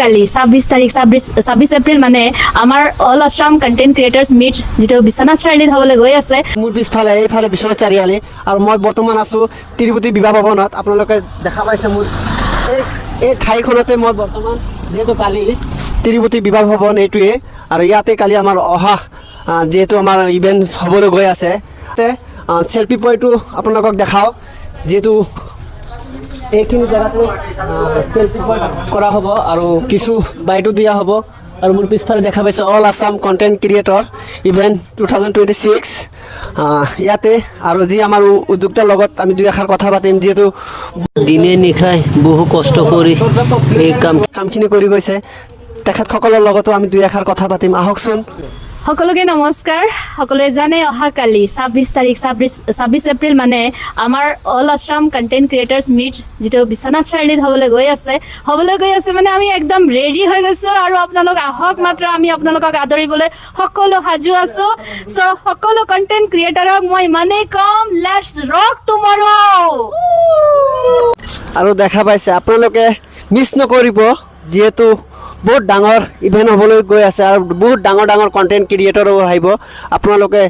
কালি 26 April মানে আমাৰ all Assam content creators meet যেটো বিশ্বনাথ চাৰিআলিত হ'বলৈ গৈ আছে। মোৰ পিছফালে এইফালে বিশ্বনাথ চাৰিআলি আৰু মই বৰ্তমান আছোঁ তিৰুপতি বিবাহ ভৱনত। আপোনালোকে দেখা পাইছে মোৰ এই ঠাইখনতে মই বৰ্তমান যিহেতু কালি তিৰুপতি বিবাহ ভৱন এইটোৱে আৰু ইয়াতে কালি আমাৰ অহা যিহেতু আমাৰ ইভেণ্ট হ'বলৈ গৈ আছে চেল্ফি পইণ্টটো আপোনালোকক দেখাওঁ যিহেতু এইখিনি জেগাতে চেল্ফি পইণ্ট কৰা হ'ব আৰু কিছু বাইটো দিয়া হ'ব আৰু মোৰ পিছফালে দেখা পাইছে all Assam content creator event 2026 ইয়াতে আৰু যি আমাৰ উদ্যোক্তাৰ লগত আমি দুই এষাৰ কথা পাতিম যিহেতু দিনে নিশাই বহু কষ্ট কৰি এই কামখিনি কৰি গৈছে তেখেতসকলৰ লগতো আমি দুই এষাৰ কথা পাতিম আহকচোন। সকলোকে নমস্কাৰ। সকলোৱে জানে অহাকালি 26 এপ্ৰিল মানে আমাৰ all Assam content creators meet যেটো বিশ্বনাথ চাৰিআলিত হ'বলৈ গৈ আছে মানে আমি একদম ৰেডি হৈ গৈছোঁ আৰু আপোনালোক আহক মাত্ৰ আমি আপোনালোকক আদৰিবলৈ সকলো সাজু আছোঁ। চ' সকলো কণ্টেণ্ট ক্ৰিয়েটাৰক মই ইমানেই কম, লেটছ ৰক টুমৰ'। আৰু দেখা পাইছে আপোনালোকে মিছ নকৰিব যিহেতু বহুত ডাঙৰ ইভেণ্ট হ'বলৈ গৈ আছে আৰু বহুত ডাঙৰ কণ্টেণ্ট ক্ৰিয়েটৰো আহিব। আপোনালোকে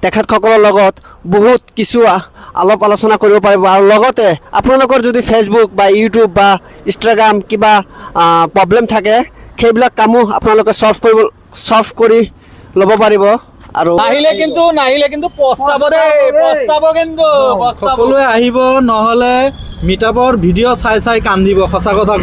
তেখেতসকলৰ লগত বহুত কিছু আলাপ আলোচনা কৰিব পাৰিব আৰু লগতে আপোনালোকৰ যদি ফেচবুক বা ইউটিউব বা ইনষ্টাগ্ৰাম কিবা প্ৰব্লেম থাকে সেইবিলাক কামো আপোনালোকে ছল্ভ কৰি ল'ব পাৰিব। আৰু নাহিলে কিন্তু প্ৰস্তাৱ কিন্তু সকলোৱে আহিব, নহ'লে মিটআপৰ ভিডিঅ' চাই কান্দিব। সঁচা কথা